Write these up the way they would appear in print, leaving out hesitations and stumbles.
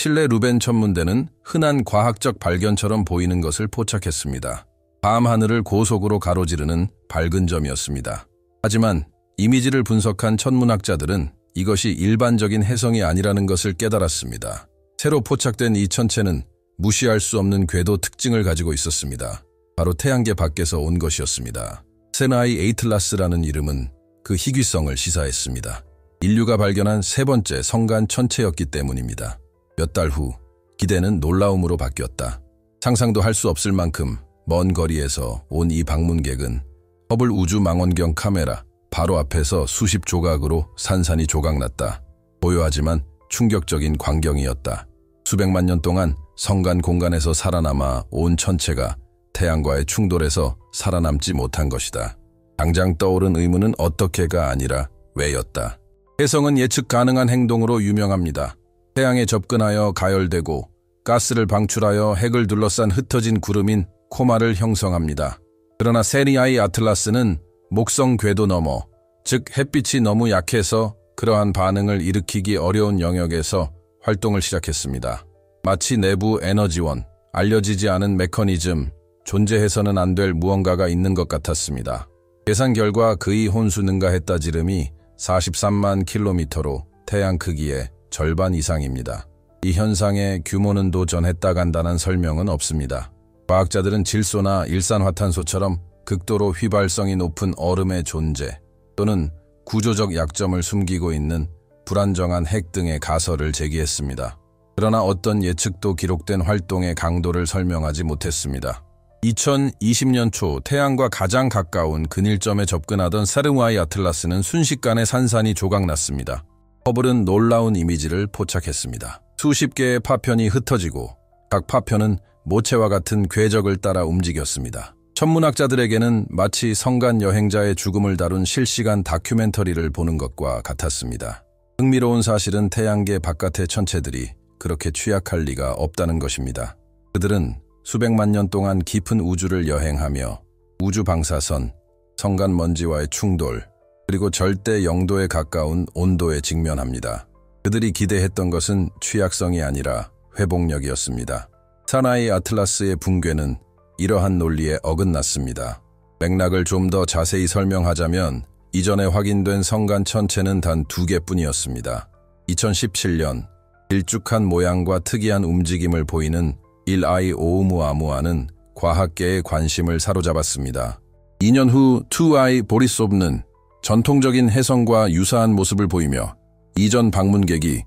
칠레 루벤 천문대는 흔한 과학적 발견처럼 보이는 것을 포착했습니다. 밤 하늘을 고속으로 가로지르는 밝은 점이었습니다. 하지만 이미지를 분석한 천문학자들은 이것이 일반적인 혜성이 아니라는 것을 깨달았습니다. 새로 포착된 이 천체는 무시할 수 없는 궤도 특징을 가지고 있었습니다. 바로 태양계 밖에서 온 것이었습니다. 세나이 에이틀라스라는 이름은 그 희귀성을 시사했습니다. 인류가 발견한 세 번째 성간 천체였기 때문입니다. 몇 달 후 기대는 놀라움으로 바뀌었다. 상상도 할 수 없을 만큼 먼 거리에서 온 이 방문객은 허블 우주망원경 카메라 바로 앞에서 수십 조각으로 산산이 조각났다. 고요하지만 충격적인 광경이었다. 수백만 년 동안 성간 공간에서 살아남아 온 천체가 태양과의 충돌에서 살아남지 못한 것이다. 당장 떠오른 의문은 어떻게가 아니라 왜였다. 혜성은 예측 가능한 행동으로 유명합니다. 태양에 접근하여 가열되고 가스를 방출하여 핵을 둘러싼 흩어진 구름인 코마를 형성합니다. 그러나 세나이 아틀라스는 목성 궤도 너머, 즉 햇빛이 너무 약해서 그러한 반응을 일으키기 어려운 영역에서 활동을 시작했습니다. 마치 내부 에너지원, 알려지지 않은 메커니즘, 존재해서는 안 될 무언가가 있는 것 같았습니다. 계산 결과 그의 혼수 능가했다 지름이 43만 킬로미터로 태양 크기의 절반 이상입니다. 이 현상의 규모는 도전했다 간단한 설명은 없습니다. 과학자들은 질소나 일산화탄소처럼 극도로 휘발성이 높은 얼음의 존재 또는 구조적 약점을 숨기고 있는 불안정한 핵 등의 가설을 제기했습니다. 그러나 어떤 예측도 기록된 활동의 강도를 설명하지 못했습니다. 2020년 초 태양과 가장 가까운 근일점에 접근하던 세나이 아틀라스는 순식간에 산산이 조각났습니다. 허블은 놀라운 이미지를 포착했습니다. 수십 개의 파편이 흩어지고 각 파편은 모체와 같은 궤적을 따라 움직였습니다. 천문학자들에게는 마치 성간 여행자의 죽음을 다룬 실시간 다큐멘터리를 보는 것과 같았습니다. 흥미로운 사실은 태양계 바깥의 천체들이 그렇게 취약할 리가 없다는 것입니다. 그들은 수백만 년 동안 깊은 우주를 여행하며 우주 방사선, 성간 먼지와의 충돌, 그리고 절대 영도에 가까운 온도에 직면합니다. 그들이 기대했던 것은 취약성이 아니라 회복력이었습니다. 세나이 아틀라스의 붕괴는 이러한 논리에 어긋났습니다. 맥락을 좀 더 자세히 설명하자면 이전에 확인된 성간 천체는 단 2개뿐이었습니다. 2017년 길쭉한 모양과 특이한 움직임을 보이는 1I 오umu아무아는 과학계의 관심을 사로잡았습니다. 2년 후 2I 보리소브는 전통적인 혜성과 유사한 모습을 보이며 이전 방문객이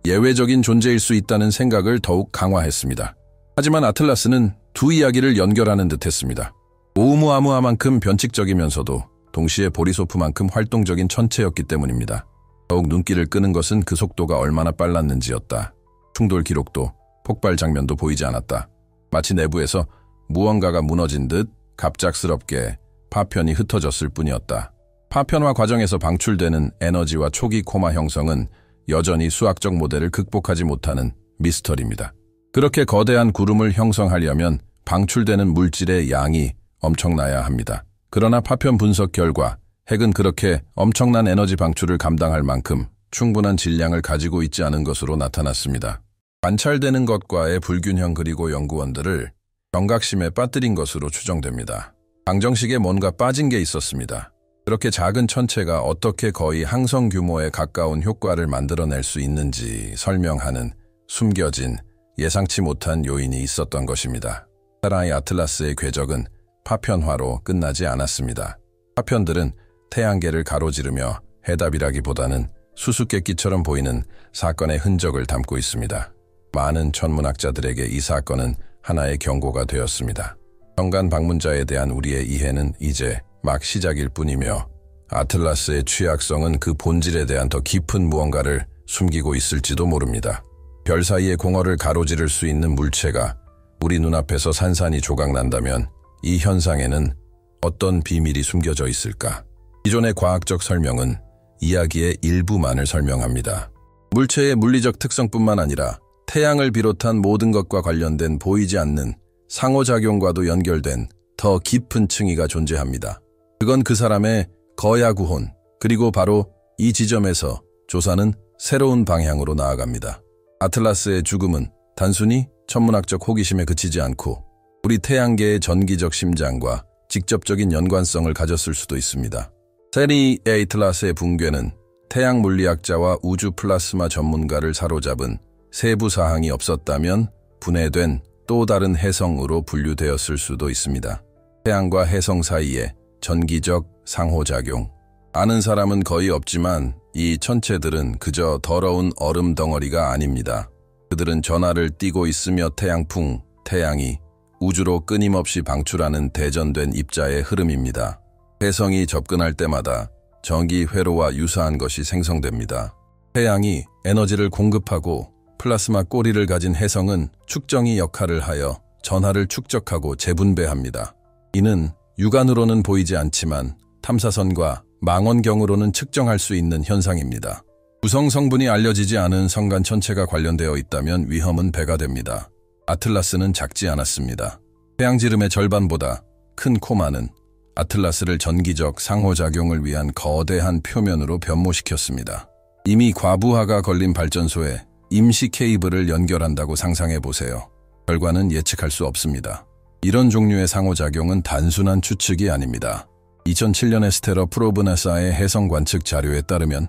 예외적인 존재일 수 있다는 생각을 더욱 강화했습니다. 하지만 아틀라스는 두 이야기를 연결하는 듯했습니다. 오umu아무아만큼 변칙적이면서도 동시에 보리소프만큼 활동적인 천체였기 때문입니다. 더욱 눈길을 끄는 것은 그 속도가 얼마나 빨랐는지였다. 충돌 기록도 폭발 장면도 보이지 않았다. 마치 내부에서 무언가가 무너진 듯 갑작스럽게 파편이 흩어졌을 뿐이었다. 파편화 과정에서 방출되는 에너지와 초기 코마 형성은 여전히 수학적 모델을 극복하지 못하는 미스터리입니다. 그렇게 거대한 구름을 형성하려면 방출되는 물질의 양이 엄청나야 합니다. 그러나 파편 분석 결과 핵은 그렇게 엄청난 에너지 방출을 감당할 만큼 충분한 질량을 가지고 있지 않은 것으로 나타났습니다. 관찰되는 것과의 불균형 그리고 연구원들을 경각심에 빠뜨린 것으로 추정됩니다. 방정식에 뭔가 빠진 게 있었습니다. 그렇게 작은 천체가 어떻게 거의 항성 규모에 가까운 효과를 만들어낼 수 있는지 설명하는 숨겨진 예상치 못한 요인이 있었던 것입니다. 세나이 아틀라스의 궤적은 파편화로 끝나지 않았습니다. 파편들은 태양계를 가로지르며 해답이라기보다는 수수께끼처럼 보이는 사건의 흔적을 담고 있습니다. 많은 천문학자들에게 이 사건은 하나의 경고가 되었습니다. 성간 방문자에 대한 우리의 이해는 이제 막 시작일 뿐이며 아틀라스의 취약성은 그 본질에 대한 더 깊은 무언가를 숨기고 있을지도 모릅니다. 별 사이의 공허를 가로지를 수 있는 물체가 우리 눈앞에서 산산이 조각난다면 이 현상에는 어떤 비밀이 숨겨져 있을까? 기존의 과학적 설명은 이야기의 일부만을 설명합니다. 물체의 물리적 특성뿐만 아니라 태양을 비롯한 모든 것과 관련된 보이지 않는 상호작용과도 연결된 더 깊은 층위가 존재합니다. 그건 그 사람의 거야구혼, 그리고 바로 이 지점에서 조사는 새로운 방향으로 나아갑니다. 아틀라스의 죽음은 단순히 천문학적 호기심에 그치지 않고 우리 태양계의 전기적 심장과 직접적인 연관성을 가졌을 수도 있습니다. 세리 에이틀라스의 붕괴는 태양 물리학자와 우주 플라스마 전문가를 사로잡은 세부 사항이 없었다면 분해된 또 다른 해성으로 분류되었을 수도 있습니다. 태양과 해성 사이의 전기적 상호작용. 아는 사람은 거의 없지만 이 천체들은 그저 더러운 얼음 덩어리가 아닙니다. 그들은 전하를 띠고 있으며 태양풍, 태양이 우주로 끊임없이 방출하는 대전된 입자의 흐름입니다. 해성이 접근할 때마다 전기 회로와 유사한 것이 생성됩니다. 태양이 에너지를 공급하고 플라스마 꼬리를 가진 해성은 축정이 역할을 하여 전하를 축적하고 재분배합니다. 이는 육안으로는 보이지 않지만 탐사선과 망원경으로는 측정할 수 있는 현상입니다. 구성 성분이 알려지지 않은 성간 천체가 관련되어 있다면 위험은 배가 됩니다. 아틀라스는 작지 않았습니다. 태양지름의 절반보다 큰 코마는 아틀라스를 전기적 상호작용을 위한 거대한 표면으로 변모시켰습니다. 이미 과부하가 걸린 발전소에 임시 케이블을 연결한다고 상상해보세요. 결과는 예측할 수 없습니다. 이런 종류의 상호작용은 단순한 추측이 아닙니다. 2007년의 스테러 프로브나사의 해성 관측 자료에 따르면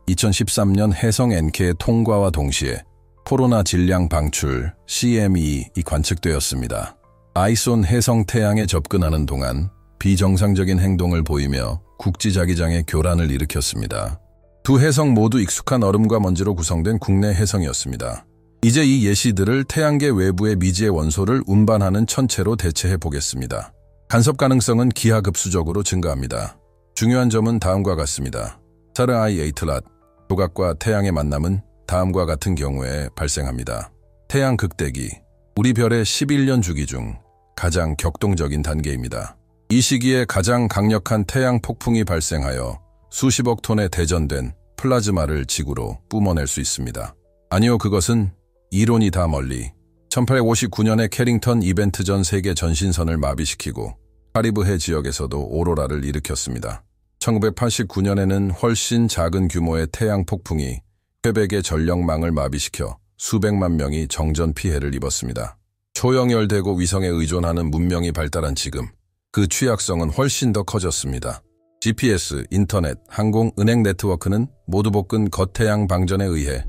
2013년 해성 NK의 통과와 동시에 코로나 질량 방출 CME이 관측되었습니다. 아이손 해성 태양에 접근하는 동안 비정상적인 행동을 보이며 국지자기장의 교란을 일으켰습니다. 두 해성 모두 익숙한 얼음과 먼지로 구성된 국내 해성이었습니다. 이제 이 예시들을 태양계 외부의 미지의 원소를 운반하는 천체로 대체해 보겠습니다. 간섭 가능성은 기하급수적으로 증가합니다. 중요한 점은 다음과 같습니다. 사르아이 에이틀랏, 조각과 태양의 만남은 다음과 같은 경우에 발생합니다. 태양 극대기, 우리 별의 11년 주기 중 가장 격동적인 단계입니다. 이 시기에 가장 강력한 태양 폭풍이 발생하여 수십억 톤의 대전된 플라즈마를 지구로 뿜어낼 수 있습니다. 아니요, 그것은 이론이 다 멀리 1859년에 캐링턴 이벤트 전 세계 전신선을 마비시키고 카리브해 지역에서도 오로라를 일으켰습니다. 1989년에는 훨씬 작은 규모의 태양 폭풍이 퀘벡의 전력망을 마비시켜 수백만 명이 정전 피해를 입었습니다. 초연결되고 위성에 의존하는 문명이 발달한 지금 그 취약성은 훨씬 더 커졌습니다. GPS, 인터넷, 항공, 은행 네트워크는 모두 볶은 겉태양 방전에 의해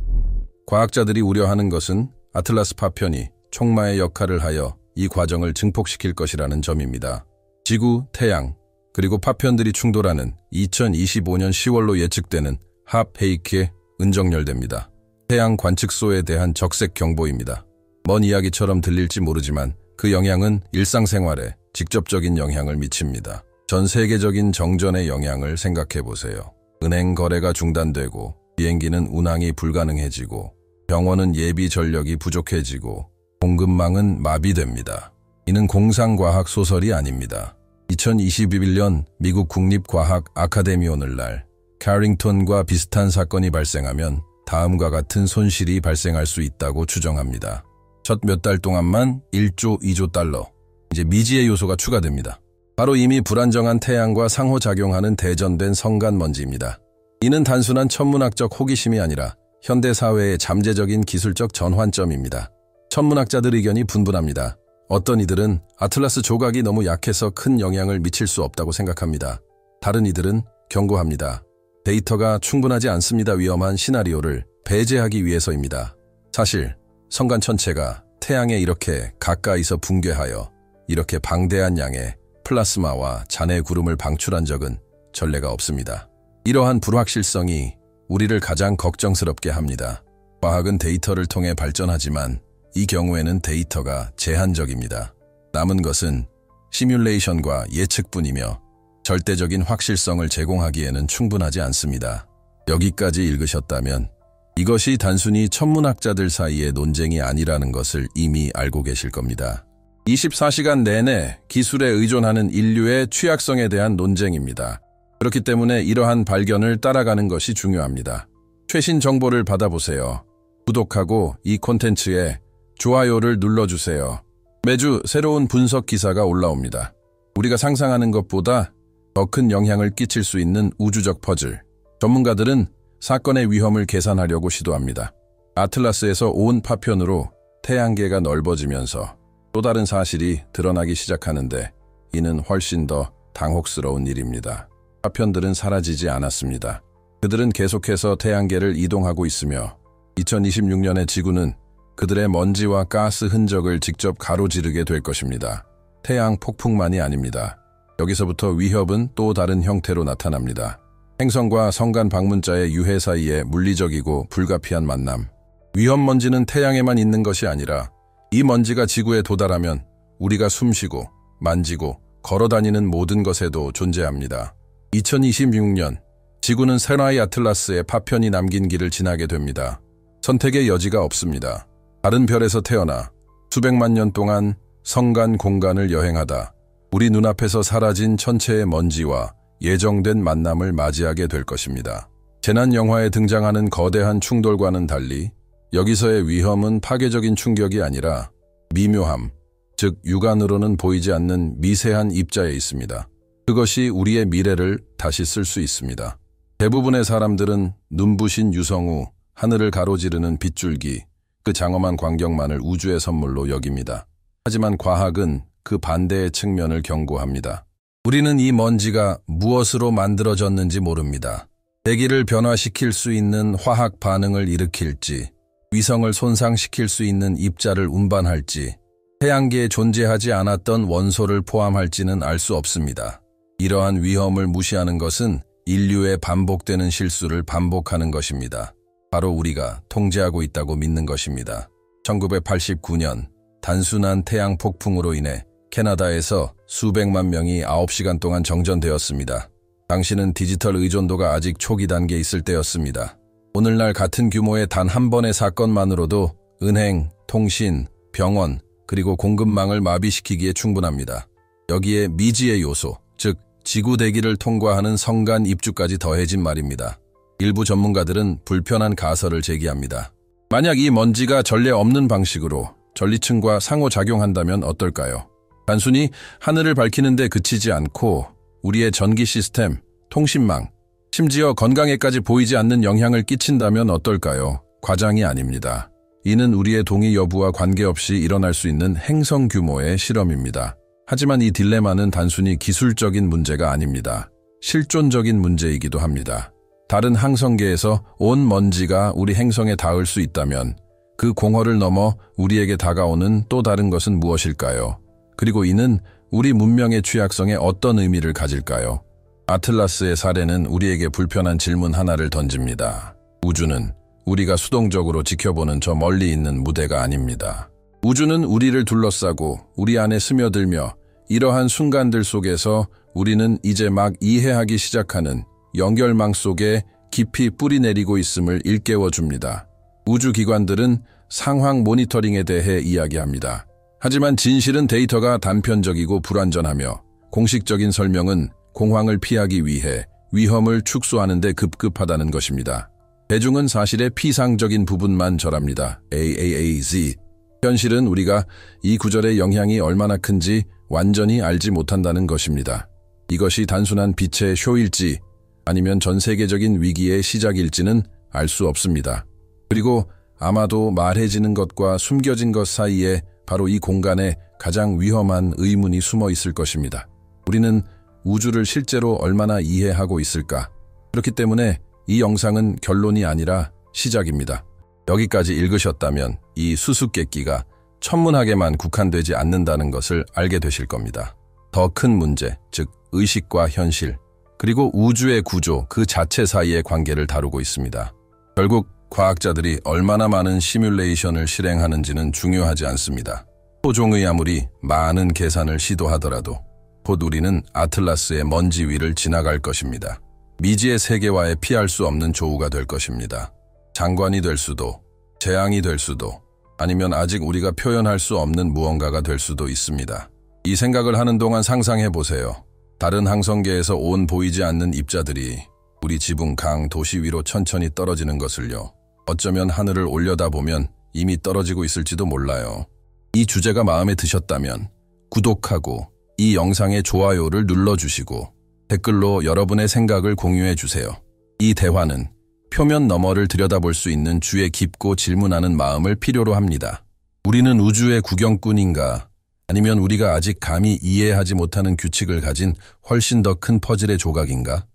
과학자들이 우려하는 것은 아틀라스 파편이 촉마의 역할을 하여 이 과정을 증폭시킬 것이라는 점입니다. 지구, 태양, 그리고 파편들이 충돌하는 2025년 10월로 예측되는 합헤이크에 은정열대입니다. 태양 관측소에 대한 적색 경보입니다. 먼 이야기처럼 들릴지 모르지만 그 영향은 일상생활에 직접적인 영향을 미칩니다. 전 세계적인 정전의 영향을 생각해 보세요. 은행 거래가 중단되고 비행기는 운항이 불가능해지고 병원은 예비 전력이 부족해지고 공급망은 마비됩니다. 이는 공상과학 소설이 아닙니다. 2021년 미국 국립과학 아카데미 오늘날 캐링턴과 비슷한 사건이 발생하면 다음과 같은 손실이 발생할 수 있다고 추정합니다. 첫 몇 달 동안만 1조, 2조 달러. 이제 미지의 요소가 추가됩니다. 바로 이미 불안정한 태양과 상호작용하는 대전된 성간 먼지입니다. 이는 단순한 천문학적 호기심이 아니라 현대사회의 잠재적인 기술적 전환점입니다. 천문학자들 의견이 분분합니다. 어떤 이들은 아틀라스 조각이 너무 약해서 큰 영향을 미칠 수 없다고 생각합니다. 다른 이들은 경고합니다. 데이터가 충분하지 않습니다. 위험한 시나리오를 배제하기 위해서입니다. 사실 성간 천체가 태양에 이렇게 가까이서 붕괴하여 이렇게 방대한 양의 플라스마와 잔해 구름을 방출한 적은 전례가 없습니다. 이러한 불확실성이 우리를 가장 걱정스럽게 합니다. 과학은 데이터를 통해 발전하지만 이 경우에는 데이터가 제한적입니다. 남은 것은 시뮬레이션과 예측뿐이며 절대적인 확실성을 제공하기에는 충분하지 않습니다. 여기까지 읽으셨다면 이것이 단순히 천문학자들 사이의 논쟁이 아니라는 것을 이미 알고 계실 겁니다. 24시간 내내 기술에 의존하는 인류의 취약성에 대한 논쟁입니다. 그렇기 때문에 이러한 발견을 따라가는 것이 중요합니다. 최신 정보를 받아보세요. 구독하고 이 콘텐츠에 좋아요를 눌러주세요. 매주 새로운 분석 기사가 올라옵니다. 우리가 상상하는 것보다 더 큰 영향을 끼칠 수 있는 우주적 퍼즐. 전문가들은 사건의 위험을 계산하려고 시도합니다. 아틀라스에서 온 파편으로 태양계가 넓어지면서 또 다른 사실이 드러나기 시작하는데 이는 훨씬 더 당혹스러운 일입니다. 파편들은 사라지지 않았습니다. 그들은 계속해서 태양계를 이동하고 있으며 2026년의 지구는 그들의 먼지와 가스 흔적을 직접 가로지르게 될 것입니다. 태양 폭풍만이 아닙니다. 여기서부터 위협은 또 다른 형태로 나타납니다. 행성과 성간 방문자의 유해 사이의 물리적이고 불가피한 만남. 위험 먼지는 태양에만 있는 것이 아니라 이 먼지가 지구에 도달하면 우리가 숨쉬고 만지고 걸어다니는 모든 것에도 존재합니다. 2026년 지구는 세라이 아틀라스의 파편이 남긴 길을 지나게 됩니다. 선택의 여지가 없습니다. 다른 별에서 태어나 수백만 년 동안 성간 공간을 여행하다 우리 눈앞에서 사라진 천체의 먼지와 예정된 만남을 맞이하게 될 것입니다. 재난 영화에 등장하는 거대한 충돌과는 달리 여기서의 위험은 파괴적인 충격이 아니라 미묘함, 즉 육안으로는 보이지 않는 미세한 입자에 있습니다. 그것이 우리의 미래를 다시 쓸 수 있습니다. 대부분의 사람들은 눈부신 유성우, 하늘을 가로지르는 빗줄기, 그 장엄한 광경만을 우주의 선물로 여깁니다. 하지만 과학은 그 반대의 측면을 경고합니다. 우리는 이 먼지가 무엇으로 만들어졌는지 모릅니다. 대기를 변화시킬 수 있는 화학 반응을 일으킬지, 위성을 손상시킬 수 있는 입자를 운반할지, 태양계에 존재하지 않았던 원소를 포함할지는 알 수 없습니다. 이러한 위험을 무시하는 것은 인류의 반복되는 실수를 반복하는 것입니다. 바로 우리가 통제하고 있다고 믿는 것입니다. 1989년 단순한 태양 폭풍으로 인해 캐나다에서 수백만 명이 9시간 동안 정전되었습니다. 당시는 디지털 의존도가 아직 초기 단계에 있을 때였습니다. 오늘날 같은 규모의 단 한 번의 사건만으로도 은행, 통신, 병원, 그리고 공급망을 마비시키기에 충분합니다. 여기에 미지의 요소, 즉 지구 대기를 통과하는 성간 입주까지 더해진 말입니다. 일부 전문가들은 불편한 가설을 제기합니다. 만약 이 먼지가 전례 없는 방식으로 전리층과 상호작용한다면 어떨까요? 단순히 하늘을 밝히는 데 그치지 않고 우리의 전기 시스템, 통신망, 심지어 건강에까지 보이지 않는 영향을 끼친다면 어떨까요? 과장이 아닙니다. 이는 우리의 동의 여부와 관계없이 일어날 수 있는 행성 규모의 실험입니다. 하지만 이 딜레마는 단순히 기술적인 문제가 아닙니다. 실존적인 문제이기도 합니다. 다른 항성계에서 온 먼지가 우리 행성에 닿을 수 있다면 그 공허를 넘어 우리에게 다가오는 또 다른 것은 무엇일까요? 그리고 이는 우리 문명의 취약성에 어떤 의미를 가질까요? 아틀라스의 사례는 우리에게 불편한 질문 하나를 던집니다. 우주는 우리가 수동적으로 지켜보는 저 멀리 있는 무대가 아닙니다. 우주는 우리를 둘러싸고 우리 안에 스며들며 이러한 순간들 속에서 우리는 이제 막 이해하기 시작하는 연결망 속에 깊이 뿌리내리고 있음을 일깨워줍니다. 우주기관들은 상황 모니터링에 대해 이야기합니다. 하지만 진실은 데이터가 단편적이고 불완전하며 공식적인 설명은 공황을 피하기 위해 위험을 축소하는 데 급급하다는 것입니다. 대중은 사실의 피상적인 부분만 절합니다. AAAZ. 현실은 우리가 이 구절의 영향이 얼마나 큰지 완전히 알지 못한다는 것입니다. 이것이 단순한 빛의 쇼일지 아니면 전 세계적인 위기의 시작일지는 알 수 없습니다. 그리고 아마도 말해지는 것과 숨겨진 것 사이에 바로 이 공간에 가장 위험한 의문이 숨어 있을 것입니다. 우리는 우주를 실제로 얼마나 이해하고 있을까? 그렇기 때문에 이 영상은 결론이 아니라 시작입니다. 여기까지 읽으셨다면 이 수수께끼가 천문학에만 국한되지 않는다는 것을 알게 되실 겁니다. 더 큰 문제, 즉 의식과 현실, 그리고 우주의 구조 그 자체 사이의 관계를 다루고 있습니다. 결국 과학자들이 얼마나 많은 시뮬레이션을 실행하는지는 중요하지 않습니다. 토종의 아무리 많은 계산을 시도하더라도 곧 우리는 아틀라스의 먼지 위를 지나갈 것입니다. 미지의 세계와의 피할 수 없는 조우가 될 것입니다. 장관이 될 수도, 재앙이 될 수도, 아니면 아직 우리가 표현할 수 없는 무언가가 될 수도 있습니다. 이 생각을 하는 동안 상상해 보세요. 다른 항성계에서 온 보이지 않는 입자들이 우리 지붕 강 도시 위로 천천히 떨어지는 것을요. 어쩌면 하늘을 올려다보면 이미 떨어지고 있을지도 몰라요. 이 주제가 마음에 드셨다면 구독하고 이 영상의 좋아요를 눌러주시고 댓글로 여러분의 생각을 공유해 주세요. 이 대화는 표면 너머를 들여다볼 수 있는 주의 깊고 질문하는 마음을 필요로 합니다. 우리는 우주의 구경꾼인가? 아니면 우리가 아직 감히 이해하지 못하는 규칙을 가진 훨씬 더 큰 퍼즐의 조각인가?